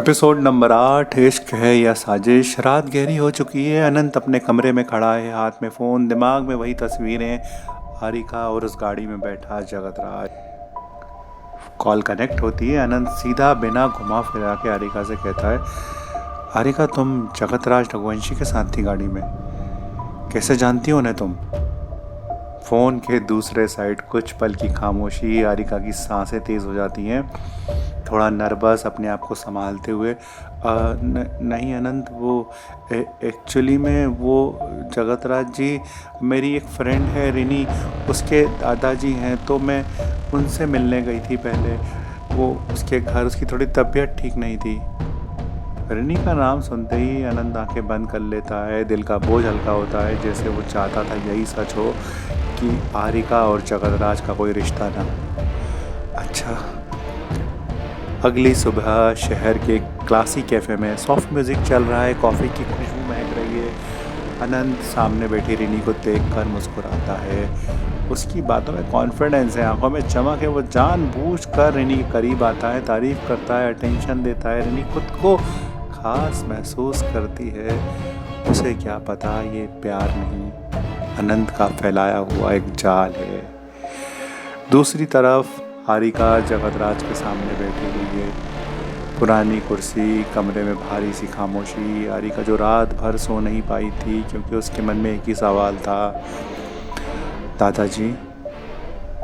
Episode number 8 इश्क है या साजिश। रात गहरी हो चुकी है। अनंत अपने कमरे में खड़ा है, हाथ में फ़ोन, दिमाग में वही तस्वीरें, हारिका और उस गाड़ी में बैठा जगतराज। कॉल कनेक्ट होती है। अनंत सीधा बिना घुमा फिरा के हारिका से कहता है, हारिका तुम जगतराज रघुवंशी के साथ थी गाड़ी में, कैसे जानती हो उन्हें तुम? फ़ोन के दूसरे साइड कुछ पल की खामोशी। हारिका की सांसें तेज़ हो जाती हैं, थोड़ा नर्वस, अपने आप को संभालते हुए। नहीं अनंत, वो एक्चुअली में वो जगतराज जी मेरी एक फ्रेंड है रिनी, उसके दादाजी हैं, तो मैं उनसे मिलने गई थी पहले। वो उसके घर, उसकी थोड़ी तबीयत ठीक नहीं थी। रिनी का नाम सुनते ही अनंत आंखें बंद कर लेता है। दिल का बोझ हल्का होता है, जैसे वो चाहता था यही सच हो कि हारिका और जगतराज का कोई रिश्ता ना हो। अच्छा। अगली सुबह शहर के क्लासी कैफ़े में सॉफ्ट म्यूज़िक चल रहा है, कॉफ़ी की खुशबू महक रही है। अनंत सामने बैठी रिनी को देखकर मुस्कुराता है। उसकी बातों में कॉन्फिडेंस है, आंखों में चमक है। वो जानबूझकर रिनी के करीब आता है, तारीफ़ करता है, अटेंशन देता है। रिनी खुद को खास महसूस करती है। उसे क्या पता ये प्यार नहीं, अनंत का फैलाया हुआ एक जाल है। दूसरी तरफ हारिका जगतराज के सामने बैठी हुई है। पुरानी कुर्सी, कमरे में भारी सी खामोशी। हारिका जो रात भर सो नहीं पाई थी क्योंकि उसके मन में एक ही सवाल था, दादाजी,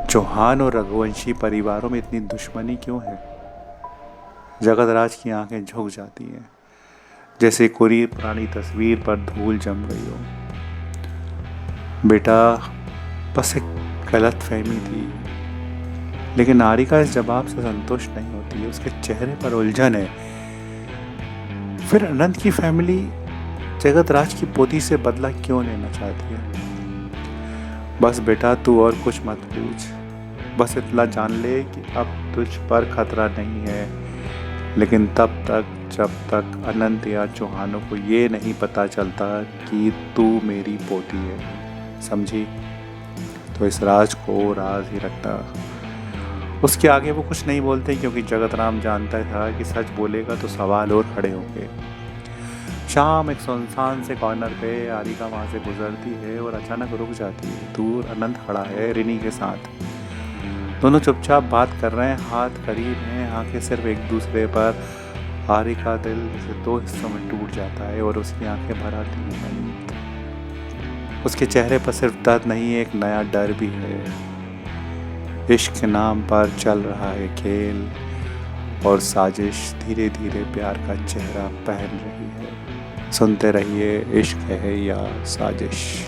चौहान और रघुवंशी परिवारों में इतनी दुश्मनी क्यों है? जगतराज की आंखें झुक जाती हैं, जैसे कोई पुरानी तस्वीर पर धूल जम गई हो। बेटा, बस एक गलत फहमी थी। लेकिन हारिका इस जवाब से संतुष्ट नहीं होती है, उसके चेहरे पर उलझन है। फिर अनंत की फैमिली जगतराज की पोती से बदला क्यों लेना चाहती है? बस बेटा, तू और कुछ मत पूछ, बस इतना जान ले कि अब तुझ पर खतरा नहीं है। लेकिन तब तक जब तक अनंत या चौहानों को ये नहीं पता चलता कि तू मेरी पोती है, समझी? तो इस राज को राज ही रखना। उसके आगे वो कुछ नहीं बोलते क्योंकि जगतराम जानता था कि सच बोलेगा तो सवाल और खड़े होंगे। शाम एक सुनसान से कॉर्नर पे हारिका वहाँ से गुजरती है और अचानक रुक जाती है। दूर अनंत खड़ा है रिनी के साथ। दोनों चुपचाप बात कर रहे हैं, हाथ करीब हैं, आंखें सिर्फ एक दूसरे पर। हारिका दिल जैसे दो हिस्सों में टूट जाता है और उसकी आंखें भर आती हैं। उसके चेहरे पर सिर्फ दर्द नहीं, एक नया डर भी है। इश्क के नाम पर चल रहा है खेल और साजिश धीरे धीरे प्यार का चेहरा पहन रही है। सुनते रहिए इश्क है या साजिश।